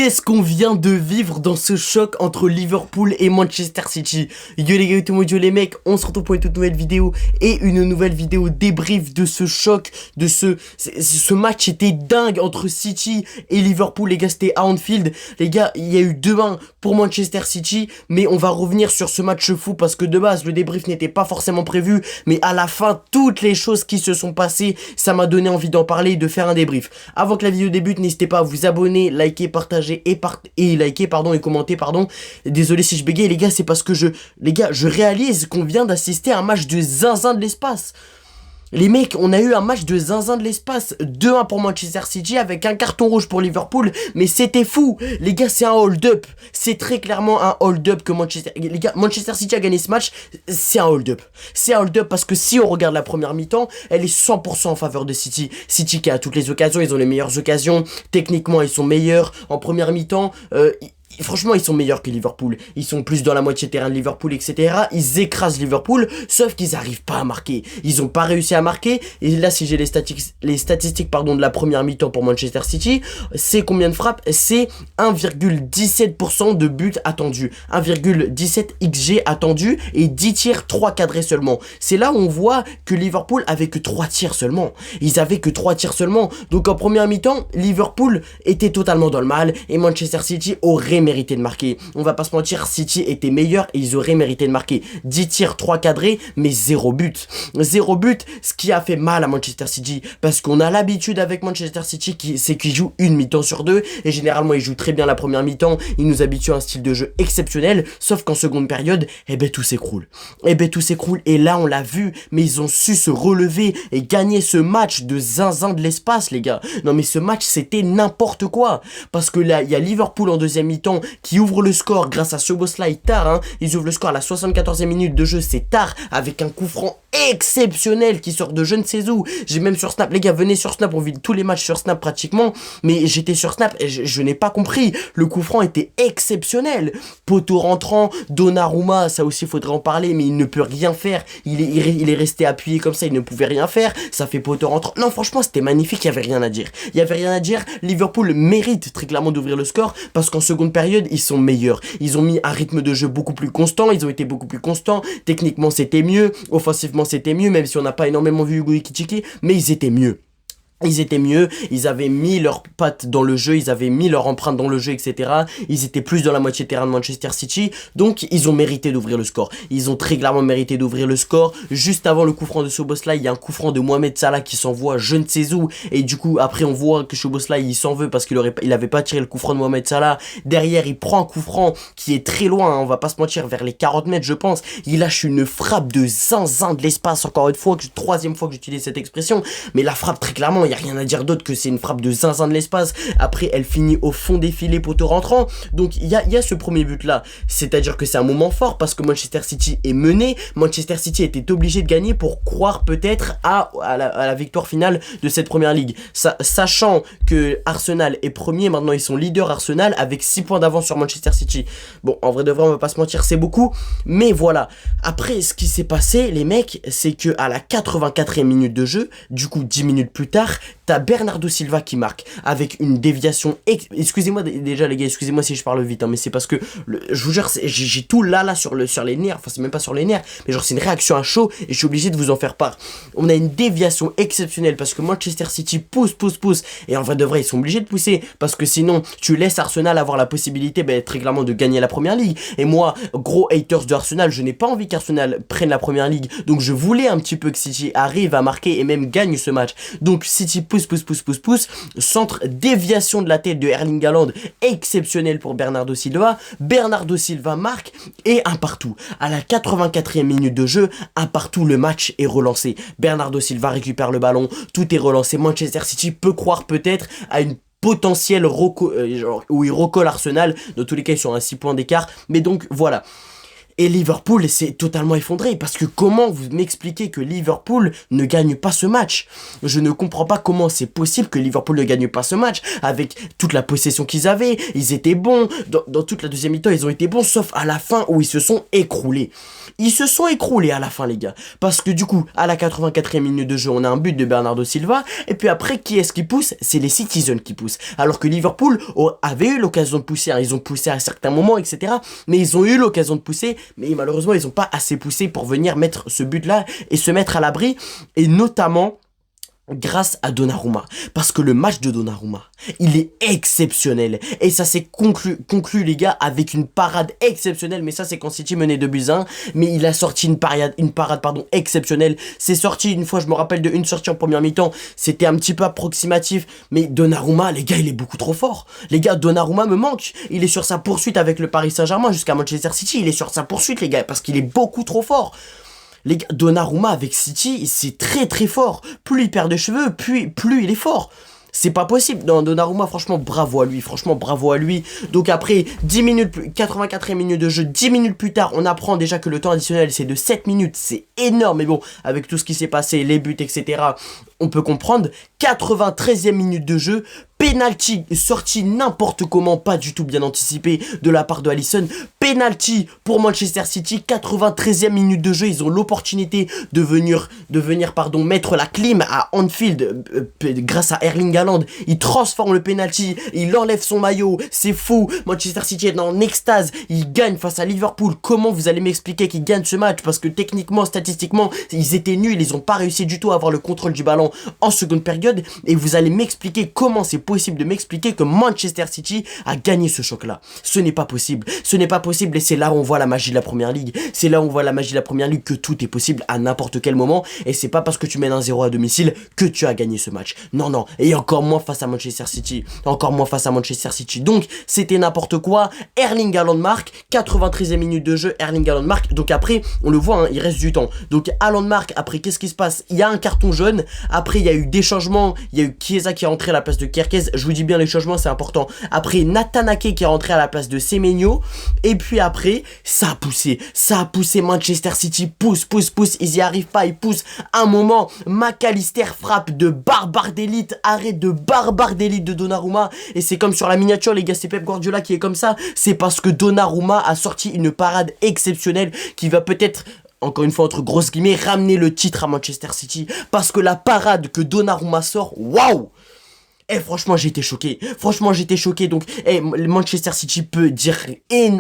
Qu'est-ce qu'on vient de vivre dans ce choc entre Liverpool et Manchester City? Yo les gars, yo les mecs, on se retrouve pour une toute nouvelle vidéo et une nouvelle vidéo débrief de ce choc, de ce match était dingue entre City et Liverpool. Les gars, c'était à Anfield. Les gars, il y a eu 2-1 pour Manchester City, mais on va revenir sur ce match fou parce que de base, le débrief n'était pas forcément prévu, mais à la fin, toutes les choses qui se sont passées, ça m'a donné envie d'en parler et de faire un débrief. Avant que la vidéo débute, n'hésitez pas à vous abonner, liker, partager et liker et commenter Désolé si je bégaye les gars, c'est parce que je réalise qu'on vient d'assister à un match de zinzin de l'espace. Les mecs, on a eu un match de zinzin de l'espace, 2-1 pour Manchester City avec un carton rouge pour Liverpool, mais c'était fou. Les gars, c'est un hold-up. C'est très clairement un hold-up que les gars, Manchester City a gagné ce match, c'est un hold-up. C'est un hold-up parce que si on regarde la première mi-temps, elle est 100% en faveur de City. City qui a toutes les occasions, ils ont les meilleures occasions. Techniquement, ils sont meilleurs. En première mi-temps, franchement, ils sont meilleurs que Liverpool. Ils sont plus dans la moitié terrain de Liverpool, etc. Ils écrasent Liverpool, sauf qu'ils n'arrivent pas à marquer. Ils n'ont pas réussi à marquer. Et là, si j'ai les statistiques de la première mi-temps pour Manchester City, c'est combien de frappes? C'est 1,17% de buts attendus. 1,17 XG attendus et 10 tirs, 3 cadrés seulement. C'est là où on voit que Liverpool avait que 3 tirs seulement. Ils avaient que 3 tirs seulement. Donc en première mi-temps, Liverpool était totalement dans le mal et Manchester City aurait mérité de marquer. On va pas se mentir, City était meilleur et ils auraient mérité de marquer. 10 tirs, 3 cadrés, mais 0 but. 0 but, ce qui a fait mal à Manchester City. Parce qu'on a l'habitude avec Manchester City, c'est qu'ils jouent une mi-temps sur deux. Et généralement, ils jouent très bien la première mi-temps. Ils nous habituent à un style de jeu exceptionnel. Sauf qu'en seconde période, tout s'écroule. Tout s'écroule. Et là, on l'a vu. Mais ils ont su se relever et gagner ce match de zinzin de l'espace, les gars. Non, mais ce match, c'était n'importe quoi. Parce que là, il y a Liverpool en deuxième mi-temps qui ouvre le score grâce à Szoboszlai tard, hein. Ils ouvrent le score à la 74e minute de jeu, c'est tard, avec un coup franc exceptionnel qui sort de je ne sais où. J'ai même sur Snap, les gars, venez sur Snap, on vit tous les matchs sur Snap pratiquement, mais j'étais sur Snap et je n'ai pas compris. Le coup franc était exceptionnel. Poteau rentrant, Donnarumma, ça aussi faudrait en parler, mais il ne peut rien faire. Il est resté appuyé comme ça, il ne pouvait rien faire. Ça fait poteau rentrant. Non, franchement, c'était magnifique, il n'y avait rien à dire. Il n'y avait rien à dire. Liverpool mérite très clairement d'ouvrir le score parce qu'en seconde période, ils sont meilleurs. Ils ont mis un rythme de jeu beaucoup plus constant, ils ont été beaucoup plus constants. Techniquement, c'était mieux. Offensivement, c'était mieux, même si on n'a pas énormément vu Hugo Ekitike, mais ils étaient mieux. Ils avaient mis leurs pattes dans le jeu, ils avaient mis leur empreinte dans le jeu, etc. Ils étaient plus dans la moitié terrain de Manchester City, donc ils ont mérité d'ouvrir le score. Ils ont très clairement mérité d'ouvrir le score. Juste avant le coup franc de Szoboszlai, il y a un coup franc de Mohamed Salah qui s'envoie je ne sais où, et du coup après on voit que Szoboszlai il s'en veut parce qu'il avait pas tiré le coup franc de Mohamed Salah. Derrière il prend un coup franc qui est très loin, hein, on va pas se mentir, vers les 40 mètres je pense. Il lâche une frappe de zinzin de l'espace, encore une fois, troisième fois que j'utilise cette expression, mais la frappe très clairement, il y a rien à dire d'autre que c'est une frappe de zinzin de l'espace. Après elle finit au fond des filets, poteau rentrant. Donc il y a ce premier but là, c'est à dire que c'est un moment fort parce que Manchester City est mené. Manchester City était obligé de gagner pour croire peut-être à la victoire finale de cette première ligue, sachant que Arsenal est premier. Maintenant ils sont leaders, Arsenal, avec 6 points d'avance sur Manchester City. Bon, en vrai de vrai on va pas se mentir, c'est beaucoup, mais voilà. Après ce qui s'est passé les mecs, c'est que à la 84e minute de jeu, du coup 10 minutes plus tard, t'as Bernardo Silva qui marque avec une déviation. Excusez-moi déjà les gars, excusez-moi si je parle vite, hein, mais c'est parce que je vous jure, j'ai tout là sur les nerfs. Enfin, c'est même pas sur les nerfs, mais genre c'est une réaction à chaud et je suis obligé de vous en faire part. On a une déviation exceptionnelle parce que Manchester City pousse et en vrai de vrai ils sont obligés de pousser parce que sinon tu laisses Arsenal avoir la possibilité très clairement de gagner la première ligue. Et moi, gros haters de Arsenal, je n'ai pas envie qu'Arsenal prenne la première ligue, donc je voulais un petit peu que City arrive à marquer et même gagne ce match. Donc City pousse, centre, déviation de la tête de Erling Haaland, exceptionnel pour Bernardo Silva. Bernardo Silva marque et un partout. À la 84e minute de jeu, un partout, le match est relancé. Bernardo Silva récupère le ballon, tout est relancé. Manchester City peut croire peut-être à une potentielle où il recolle Arsenal. Dans tous les cas, ils sont à 6 points d'écart. Mais donc voilà. Et Liverpool s'est totalement effondré parce que comment vous m'expliquez que Liverpool ne gagne pas ce match? Je ne comprends pas comment c'est possible que Liverpool ne gagne pas ce match avec toute la possession qu'ils avaient. Ils étaient bons, dans toute la deuxième mi-temps ils ont été bons sauf à la fin où ils se sont écroulés. Ils se sont écroulés à la fin les gars. Parce que du coup à la 84e minute de jeu on a un but de Bernardo Silva et puis après qui est-ce qui pousse? C'est les Citizens qui poussent. Alors que Liverpool avait eu l'occasion de pousser, hein. Ils ont poussé à certains moments etc. Mais ils ont eu l'occasion de pousser mais malheureusement ils n'ont pas assez poussé pour venir mettre ce but là et se mettre à l'abri et notamment grâce à Donnarumma, parce que le match de Donnarumma, il est exceptionnel, et ça s'est conclu les gars avec une parade exceptionnelle, mais ça c'est quand City menait 2-1, mais il a sorti une parade exceptionnelle, c'est sorti une fois, je me rappelle d'une sortie en première mi-temps, c'était un petit peu approximatif, mais Donnarumma, les gars, il est beaucoup trop fort, les gars, Donnarumma me manque, il est sur sa poursuite avec le Paris Saint-Germain jusqu'à Manchester City, il est sur sa poursuite les gars, parce qu'il est beaucoup trop fort. Les gars, Donnarumma avec City, c'est très très fort. Plus il perd de cheveux, plus il est fort. C'est pas possible. Non, Donnarumma, franchement, bravo à lui. Franchement, bravo à lui. Donc après, 10 minutes, 84e minute de jeu, 10 minutes plus tard, on apprend déjà que le temps additionnel, c'est de 7 minutes. C'est énorme. Mais bon, avec tout ce qui s'est passé, les buts, etc., on peut comprendre. 93e minute de jeu, penalty sorti n'importe comment, pas du tout bien anticipé de la part de Alisson. Penalty pour Manchester City, 93e minute de jeu, ils ont l'opportunité de venir mettre la clim à Anfield grâce à Erling Haaland. Il transforme le penalty, il enlève son maillot, c'est fou. Manchester City est en extase, il gagne face à Liverpool. Comment vous allez m'expliquer qu'ils gagnent ce match? Parce que techniquement, statistiquement, ils étaient nuls, ils n'ont pas réussi du tout à avoir le contrôle du ballon en seconde période. Et vous allez m'expliquer comment c'est possible de m'expliquer que Manchester City a gagné ce choc-là. Ce n'est pas possible. Ce n'est pas possible et c'est là où on voit la magie de la Première Ligue. C'est là où on voit la magie de la Première Ligue que tout est possible à n'importe quel moment. Et c'est pas parce que tu mènes 1-0 à domicile que tu as gagné ce match. Non, non. Et encore moins face à Manchester City. Encore moins face à Manchester City. Donc, c'était n'importe quoi. Erling Haaland marque. 93e minute de jeu. Erling Haaland marque. Donc après, on le voit, hein, il reste du temps. Donc Haaland marque. Après, qu'est-ce qui se passe? Il y a un carton jaune. Après, il y a eu des changements. Il y a eu Chiesa qui est rentré à la place de Kerkez. Je vous dis bien les changements, c'est important. Après, Nathan Ake qui est rentré à la place de Semenyo. Et puis après, ça a poussé. Ça a poussé. Manchester City pousse. Ils y arrivent pas. Ils poussent. Un moment, McAllister frappe de barbare d'élite. Arrêt de barbare d'élite de Donnarumma. Et c'est comme sur la miniature, les gars. C'est Pep Guardiola qui est comme ça. C'est parce que Donnarumma a sorti une parade exceptionnelle qui va peut-être, encore une fois entre grosses guillemets, ramener le titre à Manchester City. Parce que la parade que Donnarumma sort, waouh! Franchement, j'ai été choqué. Franchement, j'étais choqué. Donc, Manchester City peut dire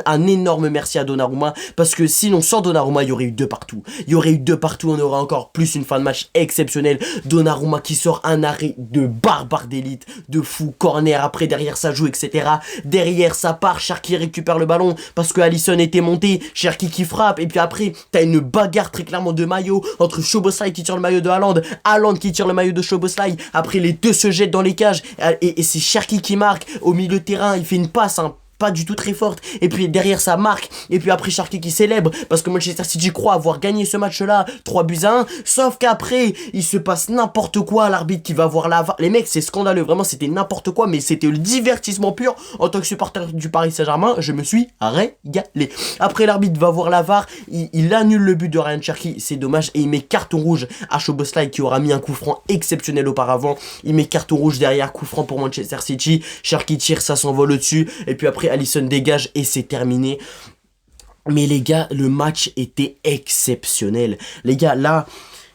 un énorme merci à Donnarumma. Parce que sinon, sans Donnarumma, il y aurait eu 2 partout. Il y aurait eu 2 partout. On aurait encore plus une fin de match exceptionnelle. Donnarumma qui sort un arrêt de barbare d'élite. De fou. Corner. Après, derrière, ça joue, etc. Derrière, ça part. Cherki récupère le ballon. Parce que Alisson était monté. Cherki qui frappe. Et puis après, t'as une bagarre très clairement de maillot. Entre Szoboszlai qui tire le maillot de Haaland. Haaland qui tire le maillot de Szoboszlai. Après, les deux se jettent dans les cages. Et c'est Cherki qui marque au milieu de terrain, il fait une passe, hein, pas du tout très forte, et puis derrière ça marque, et puis après Cherki qui célèbre, parce que Manchester City croit avoir gagné ce match-là, 3-1, sauf qu'après, il se passe n'importe quoi, l'arbitre qui va voir la VAR, les mecs c'est scandaleux, vraiment c'était n'importe quoi, mais c'était le divertissement pur, en tant que supporter du Paris Saint-Germain, je me suis régalé. Après l'arbitre va voir la VAR, il annule le but de Ryan Cherki, c'est dommage, et il met carton rouge à Szoboszlai qui aura mis un coup franc exceptionnel auparavant, il met carton rouge derrière, coup franc pour Manchester City, Cherki tire, ça s'envole au-dessus, et puis après Alisson dégage et c'est terminé. Mais les gars, le match était exceptionnel. Les gars, là,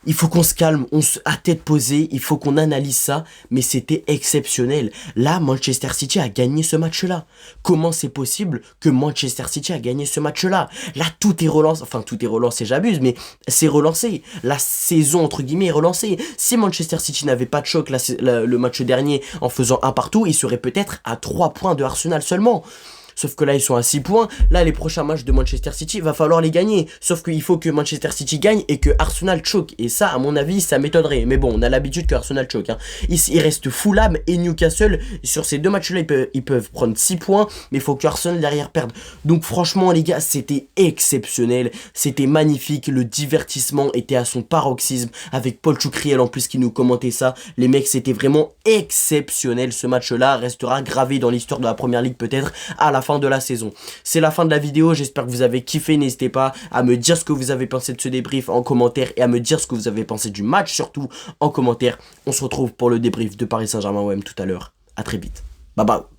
il faut qu'on se calme, à tête posée, il faut qu'on analyse ça, mais c'était exceptionnel. Là, Manchester City a gagné ce match-là. Comment c'est possible que Manchester City a gagné ce match-là? Là, tout est relancé, enfin tout est relancé, j'abuse, mais c'est relancé. La saison, entre guillemets, est relancée. Si Manchester City n'avait pas de choc le match dernier en faisant 1 partout, il serait peut-être à 3 points de Arsenal seulement. Sauf que là, ils sont à 6 points. Là, les prochains matchs de Manchester City, il va falloir les gagner. Sauf qu'il faut que Manchester City gagne et que Arsenal choque. Et ça, à mon avis, ça m'étonnerait. Mais bon, on a l'habitude que Arsenal choque. Hein. Il reste Fulham et Newcastle. Sur ces 2 matchs-là, ils peuvent prendre 6 points. Mais il faut que Arsenal derrière perde. Donc franchement, les gars, c'était exceptionnel. C'était magnifique. Le divertissement était à son paroxysme. Avec Paul Choucriel en plus qui nous commentait ça. Les mecs, c'était vraiment exceptionnel. Ce match-là restera gravé dans l'histoire de la Première Ligue peut-être à la fin de la saison. C'est la fin de la vidéo, j'espère que vous avez kiffé. N'hésitez pas à me dire ce que vous avez pensé de ce débrief en commentaire et à me dire ce que vous avez pensé du match surtout en commentaire. On se retrouve pour le débrief de Paris Saint-Germain OM tout à l'heure. À très vite. Bye bye.